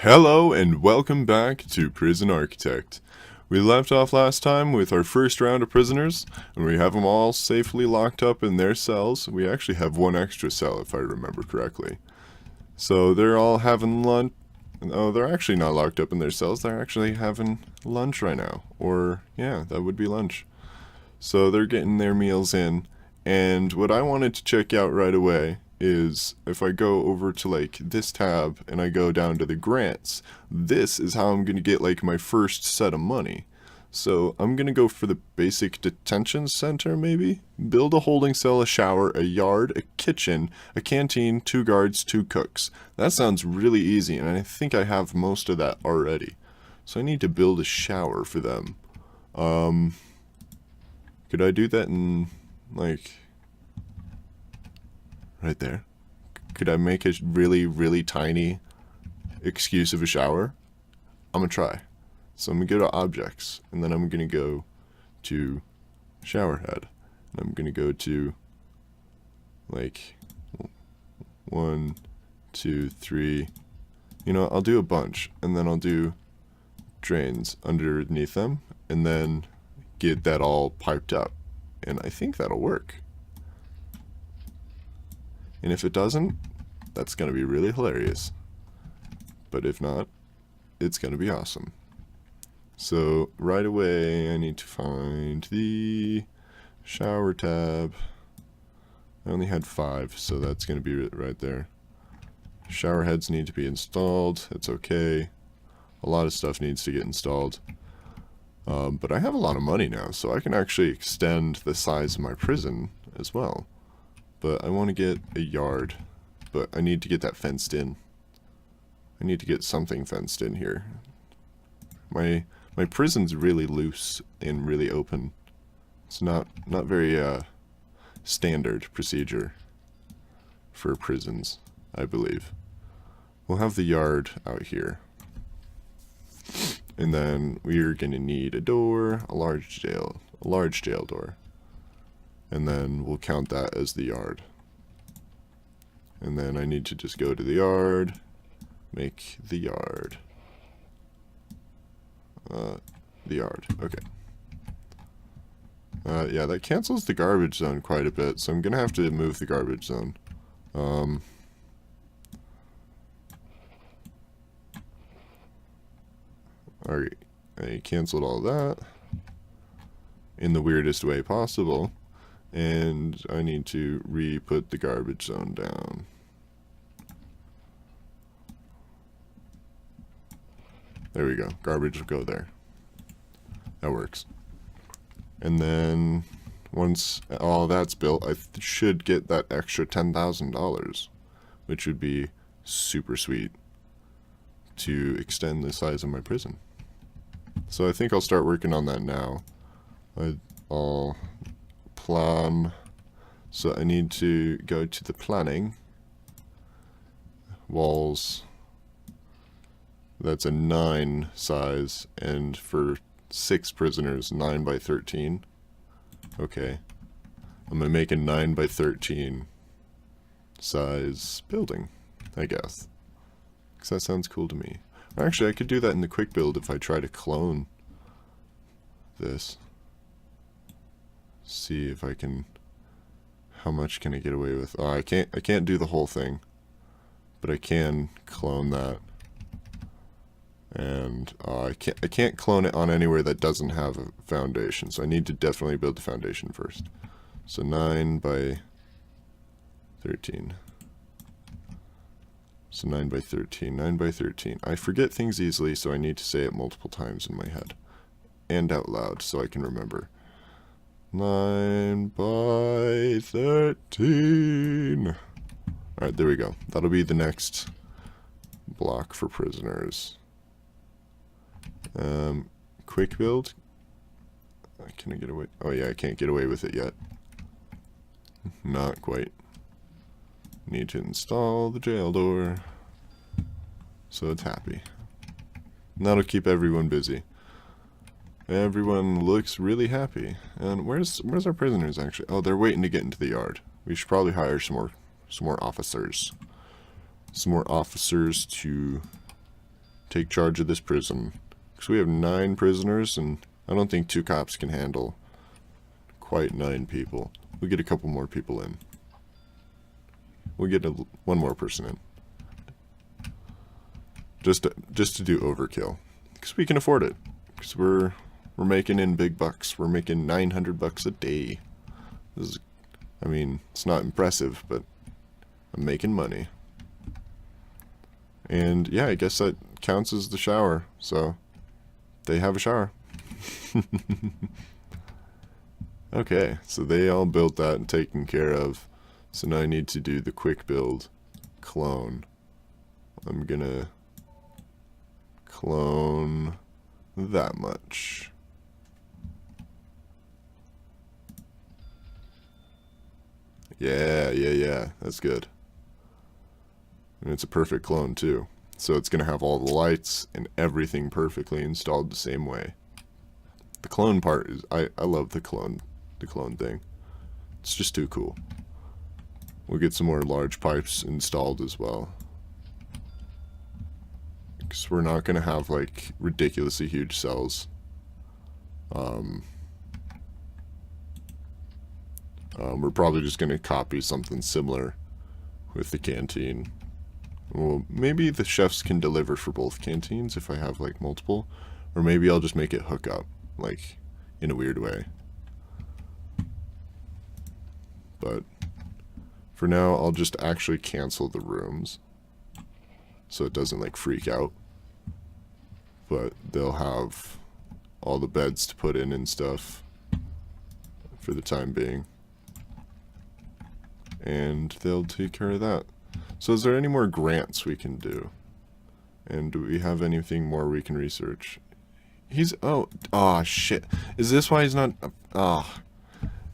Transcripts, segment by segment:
Hello and welcome back to Prison Architect. We left off last time with our first round of prisoners, and we have them all safely locked up in their cells. We actually have one extra cell, if I remember correctly. So they're all having lunch. Oh, they're actually not locked up in their cells. They're actually having lunch right now. Or, yeah, that would be lunch. So they're getting their meals in. And what I wanted to check out right away is if I go over to like this tab and I go down to the grants, this is how I'm going to get like my first set of money. So I'm going to go for the basic detention center maybe. Build a holding cell, a shower, a yard, a kitchen, a canteen, 2 guards, 2 cooks. That sounds really easy, and I think I have most of that already. So I need to build a shower for them. Could I do that in like right there? Could I make a really, really tiny excuse of a shower? I'm gonna try. So I'm gonna go to objects, and then I'm gonna go to shower head. And I'm gonna go to like 1, 2, 3. You know, I'll do a bunch, and then I'll do drains underneath them, and then get that all piped up. And I think that'll work. And if it doesn't, that's going to be really hilarious. But if not, it's going to be awesome. So right away, I need to find the shower tab. I only had 5, so that's going to be right there. Shower heads need to be installed. It's okay. A lot of stuff needs to get installed. But I have a lot of money now, so I can actually extend the size of my prison as well. But I want to get a yard, but I need to get that fenced in. I need to get something fenced in here. My prison's really loose and really open. It's not very standard procedure for prisons, I believe. We'll have the yard out here. And then we're going to need a door, a large jail door. And then we'll count that as the yard. And then I need to just go to the yard, make the yard. The yard, okay. Yeah, that cancels the garbage zone quite a bit, so I'm gonna have to move the garbage zone. Alright, I canceled all that in the weirdest way possible. And I need to re-put the garbage zone down. There we go. Garbage will go there. That works. And then once all that's built, I should get that extra $10,000, which would be super sweet to extend the size of my prison. So I think I'll start working on that now. I'll plan. So I need to go to the planning. Walls. That's a 9 size, and for 6 prisoners, 9 by 13. Okay. I'm gonna make a 9 by 13 size building, I guess. Because that sounds cool to me. Actually, I could do that in the quick build if I try to clone this. See if I can. How much can I get away with? Oh, I can't do the whole thing, but I can clone that. And I can't clone it on anywhere that doesn't have a foundation. So I need to definitely build the foundation first. So 9 by 13. So 9 by 13. 9 by 13. I forget things easily, so I need to say it multiple times in my head and out loud so I can remember. 9 by 13. Alright, there we go. That'll be the next block for prisoners. Quick build. Can I get away? Oh yeah, I can't get away with it yet. Not quite. Need to install the jail door. So it's happy. And that'll keep everyone busy. Everyone looks really happy. And where's our prisoners actually? Oh, they're waiting to get into the yard. We should probably hire some more officers. Some more officers to take charge of this prison. Because we have 9 prisoners, and I don't think 2 cops can handle quite 9 people. We'll get a couple more people in. We'll get one more person in. Just to do overkill. Because we can afford it. Because we're making in big bucks. We're making $900 a day. This is, I mean, it's not impressive, but I'm making money. And yeah, I guess that counts as the shower. So they have a shower. Okay, so they all built that and taken care of. So now I need to do the quick build clone. I'm gonna clone that much. Yeah, that's good. And it's a perfect clone too. So it's gonna have all the lights and everything perfectly installed the same way. The clone part is, I love the clone thing. It's just too cool. We'll get some more large pipes installed as well. Because we're not gonna have like ridiculously huge cells. We're probably just gonna copy something similar with the canteen. Well, maybe the chefs can deliver for both canteens if I have like multiple, or maybe I'll just make it hook up, like in a weird way. But for now, I'll just actually cancel the rooms so it doesn't like freak out. But they'll have all the beds to put in and stuff for the time being. And they'll take care of that. So is there any more grants we can do? And do we have anything more we can research? He's, oh shit. Is this why he's not,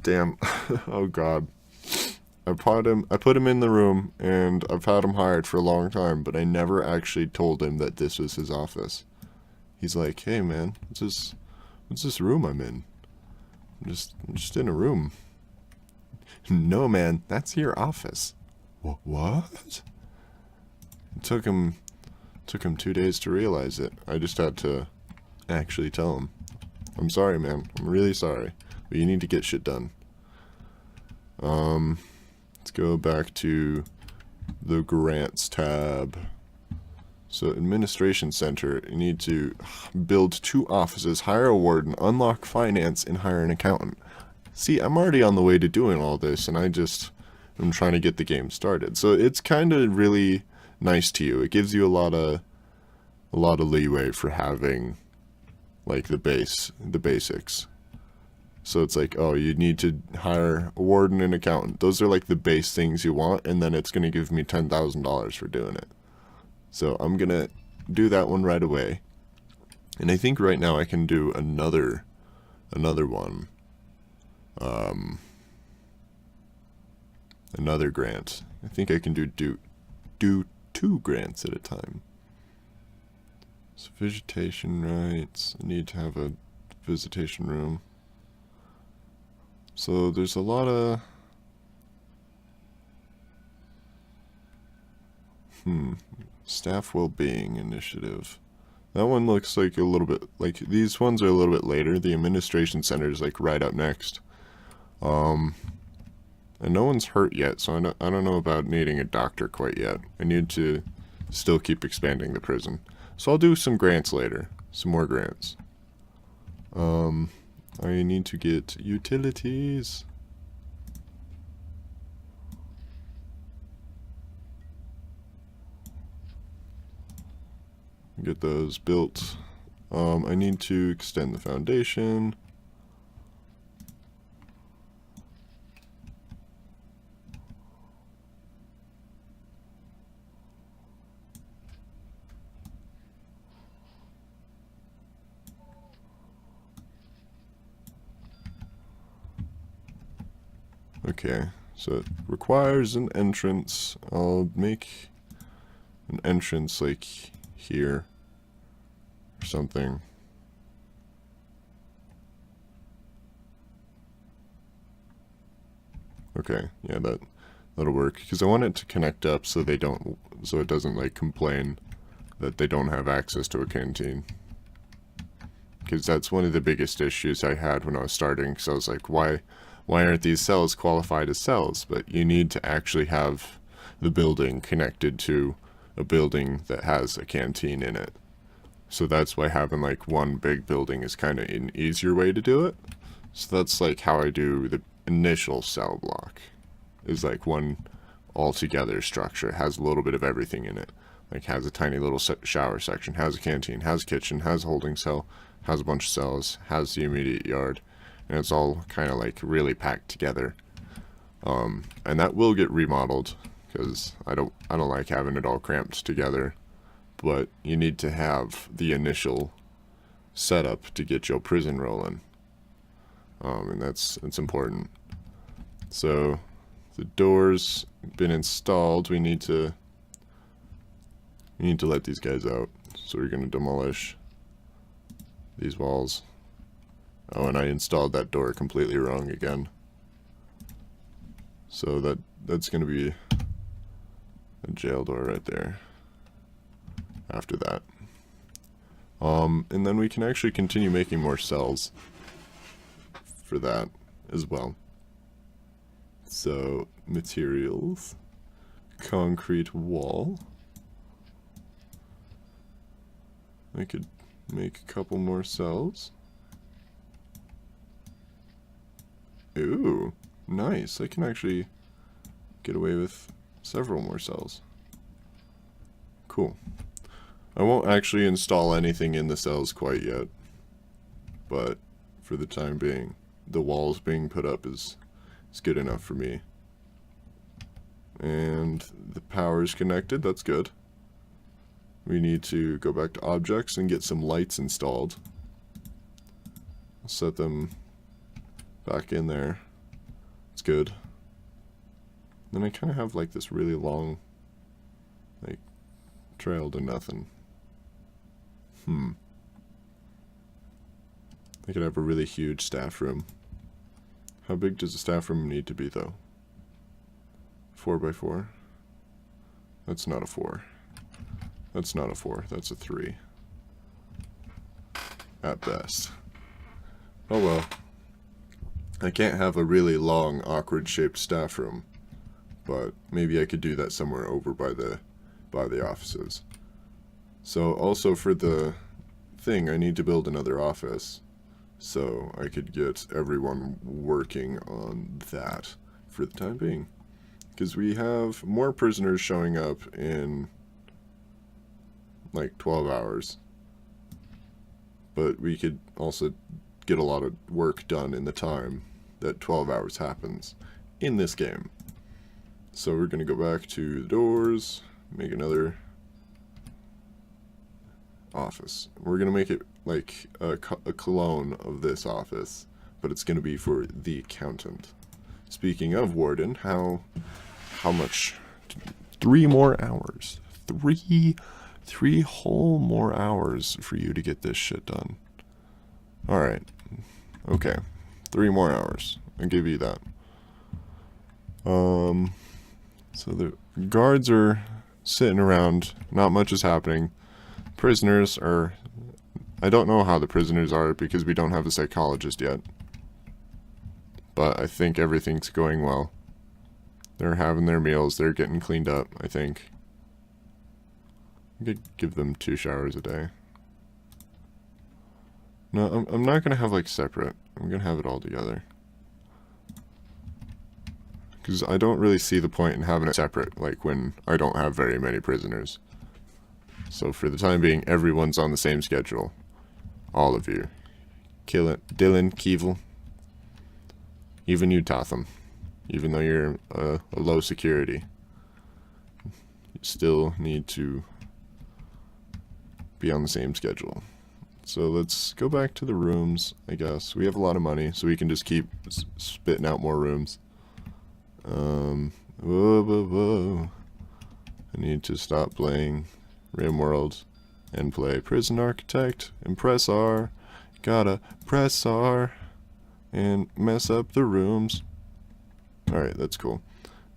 damn. Oh god. I put him in the room, and I've had him hired for a long time, but I never actually told him that this was his office. He's like, hey man, what's this room I'm in? I'm just in a room. No man, that's your office. What? It took him 2 days to realize it. I just had to actually tell him. I'm sorry, man. I'm really sorry. But you need to get shit done. Let's go back to the grants tab. So administration center, you need to build 2 offices, hire a warden, unlock finance, and hire an accountant. See, I'm already on the way to doing all this, and I'm trying to get the game started. So it's kind of really nice to you. It gives you a lot of leeway for having like the basics. So it's like, oh, you need to hire a warden and accountant. Those are like the base things you want, and then it's going to give me $10,000 for doing it. So I'm going to do that one right away. And I think right now I can do another one. Another grant. I think I can do 2 grants at a time. So vegetation rights. I need to have a visitation room. So there's a lot of staff well-being initiative. That one looks like a little bit like these ones are a little bit later. The administration center is like right up next. And no one's hurt yet, so I don't know about needing a doctor quite yet. I need to still keep expanding the prison. So I'll do some grants later. Some more grants. I need to get utilities. Get those built. I need to extend the foundation. Okay, so it requires an entrance. I'll make an entrance like here or something. Okay, yeah, that'll work because I want it to connect up so it doesn't like complain that they don't have access to a canteen. Because that's one of the biggest issues I had when I was starting. So I was like, why aren't these cells qualified as cells? But you need to actually have the building connected to a building that has a canteen in it. So that's why having like one big building is kind of an easier way to do it. So that's like how I do the initial cell block. Is like one all-together structure. It has a little bit of everything in it. Like has a tiny little shower section, has a canteen, has a kitchen, has a holding cell, has a bunch of cells, has the immediate yard, and it's all kind of like really packed together. And that will get remodeled because I don't like having it all cramped together. But you need to have the initial setup to get your prison rolling, and it's important. So the doors been installed. We need to let these guys out. So we're going to demolish these walls. Oh, and I installed that door completely wrong again. So that's going to be a jail door right there. After that. And then we can actually continue making more cells for that as well. So, materials, concrete wall. I could make a couple more cells. Ooh, nice. I can actually get away with several more cells. Cool. I won't actually install anything in the cells quite yet, but for the time being, the walls being put up is good enough for me. And the power is connected, that's good. We need to go back to objects and get some lights installed. I'll set them back in there. It's good. Then I kind of have like this really long, like, trail to nothing. I could have a really huge staff room. How big does a staff room need to be, though? 4x4? That's not a 4. That's not a 4. That's a 3. At best. Oh well. I can't have a really long, awkward-shaped staff room. But maybe I could do that somewhere over by the offices. So also for the thing, I need to build another office. So I could get everyone working on that for the time being. Because we have more prisoners showing up in like 12 hours. But we could also get a lot of work done in the time that 12 hours happens in this game. So we're going to go back to the doors, make another office. We're going to make it like a clone of this office, but it's going to be for the accountant. Speaking of warden, how much? 3 more hours. 3 whole more hours for you to get this shit done. Alright. Okay. 3 more hours. I'll give you that. So the guards are sitting around. Not much is happening. Prisoners are... I don't know how the prisoners are because we don't have a psychologist yet. But I think everything's going well. They're having their meals. They're getting cleaned up, I think. I could give them 2 showers a day. No, I'm not going to have, like, separate. I'm going to have it all together. Because I don't really see the point in having it separate, like, when I don't have very many prisoners. So for the time being, everyone's on the same schedule. All of you. Kill it. Dylan, Keevil. Even you, Totham. Even though you're a low security. You still need to be on the same schedule. So let's go back to the rooms, I guess. We have a lot of money, so we can just keep spitting out more rooms. Whoa. I need to stop playing RimWorld and play Prison Architect and press R. Gotta press R and mess up the rooms. Alright, that's cool.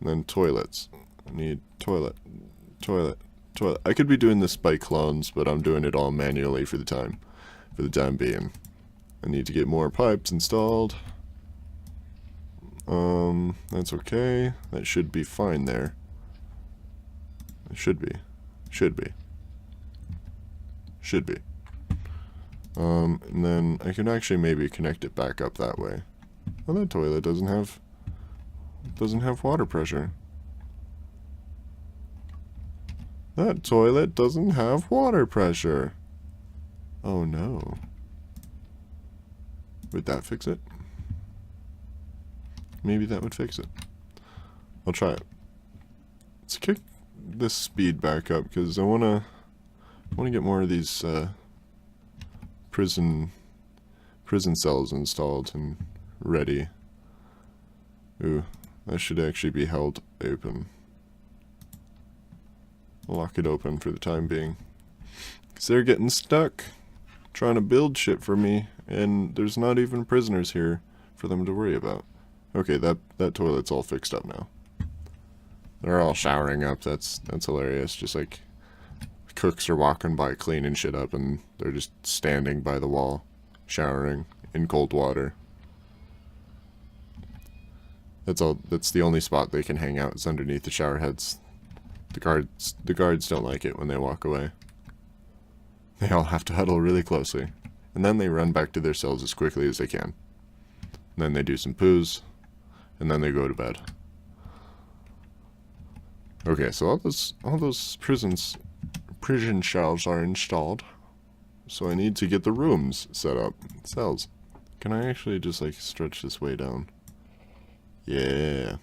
And then toilets. I need toilet, toilet. I could be doing this by clones, but I'm doing it all manually for the time being. I need to get more pipes installed. That's okay. That should be fine there. It should be. And then I can actually maybe connect it back up that way. Oh, that toilet doesn't have water pressure. That toilet doesn't have water pressure. Oh no. Would that fix it? Maybe that would fix it. I'll try it. Let's kick this speed back up because I wanna get more of these prison cells installed and ready. Ooh, that should actually be held open. Lock it open for the time being. Because they're getting stuck trying to build shit for me, and there's not even prisoners here for them to worry about. Okay, that toilet's all fixed up now. They're all showering up. That's hilarious. Just like cooks are walking by cleaning shit up, and they're just standing by the wall, showering in cold water. That's the only spot they can hang out is underneath the shower heads. The guards don't like it when they walk away. They all have to huddle really closely. And then they run back to their cells as quickly as they can. And then they do some poos. And then they go to bed. Okay, so all those prison shelves are installed. So I need to get the rooms set up. Cells. Can I actually just like stretch this way down? Yeah.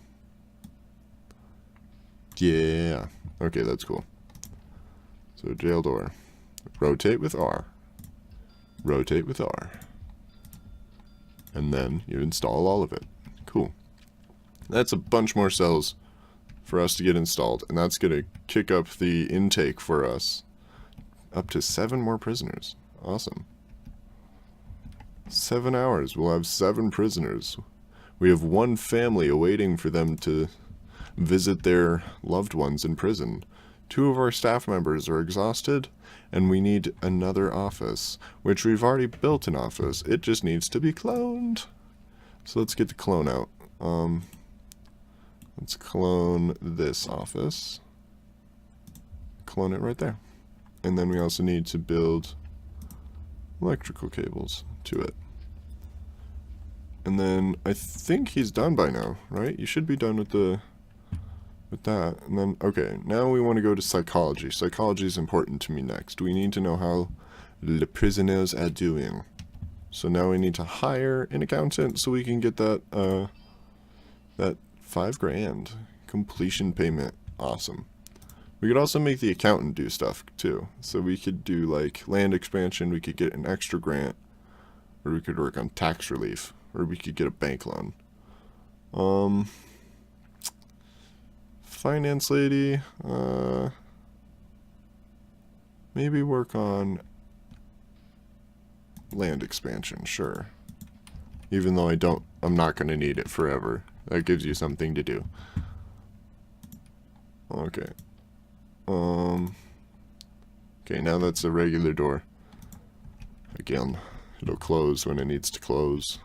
Yeah. Okay, that's cool. So jail door. Rotate with R. Rotate with R. And then you install all of it. Cool. That's a bunch more cells for us to get installed. And that's going to kick up the intake for us. Up to 7 more prisoners. Awesome. 7 hours. We'll have 7 prisoners. We have 1 family awaiting for them to visit their loved ones in prison. 2 of our staff members are exhausted, and we need another office, which we've already built an office. It just needs to be cloned. So let's get the clone out. Let's clone this office. Clone it right there. And then we also need to build electrical cables to it. And then I think he's done by now, right? You should be done with that. And then, okay, now we want to go to psychology. Psychology is important to me next. We need to know how the prisoners are doing. So now we need to hire an accountant so we can get that $5,000 completion payment. Awesome. We could also make the accountant do stuff too. So we could do like land expansion, we could get an extra grant, or we could work on tax relief, or we could get a bank loan. Finance lady, maybe work on land expansion, sure. Even though I'm not going to need it forever. That gives you something to do. Okay. Okay, now that's a regular door. Again, it'll close when it needs to close.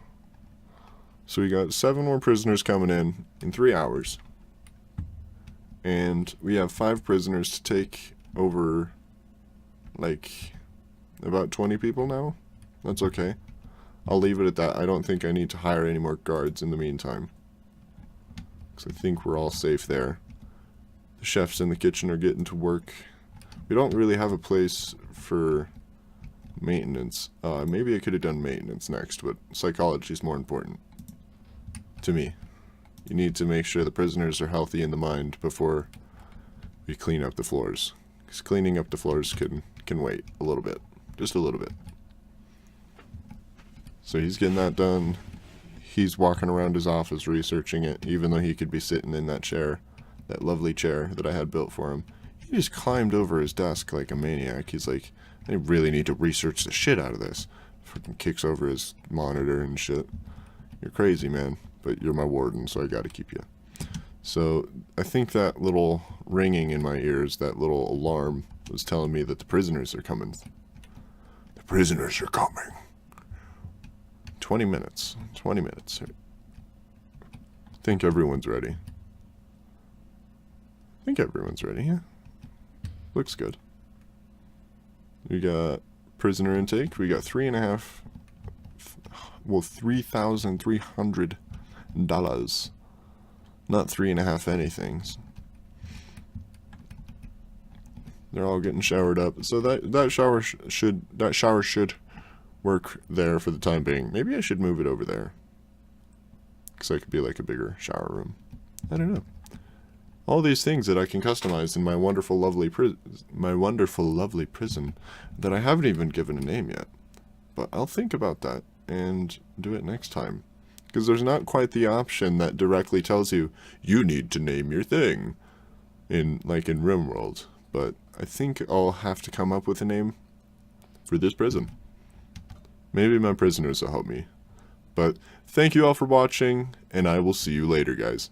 So we got 7 more prisoners coming in 3 hours. And we have 5 prisoners to take over, like, about 20 people now. That's okay. I'll leave it at that. I don't think I need to hire any more guards in the meantime. Because I think we're all safe there. The chefs in the kitchen are getting to work. We don't really have a place for maintenance. Maybe I could have done maintenance next, but psychology is more important to me. You need to make sure the prisoners are healthy in the mind before we clean up the floors. Because cleaning up the floors can wait a little bit. Just a little bit. So he's getting that done. He's walking around his office researching it, even though he could be sitting in that chair, that lovely chair that I had built for him. He just climbed over his desk like a maniac. He's like, I really need to research the shit out of this. Fucking kicks over his monitor and shit. You're crazy, man. But you're my warden, so I gotta keep you. So I think that little ringing in my ears, that little alarm, was telling me that the prisoners are coming. The prisoners are coming. 20 minutes. 20 minutes. I think everyone's ready. I think everyone's ready, yeah. Looks good. We got prisoner intake. We got $3,300. Not 3.5 anythings. They're all getting showered up. So that shower should work there for the time being. Maybe I should move it over there, because that could be like a bigger shower room. I don't know. All these things that I can customize in my wonderful, lovely prison that I haven't even given a name yet. But I'll think about that and do it next time. Because there's not quite the option that directly tells you, you need to name your thing, in RimWorld. But I think I'll have to come up with a name for this prison. Maybe my prisoners will help me. But thank you all for watching, and I will see you later, guys.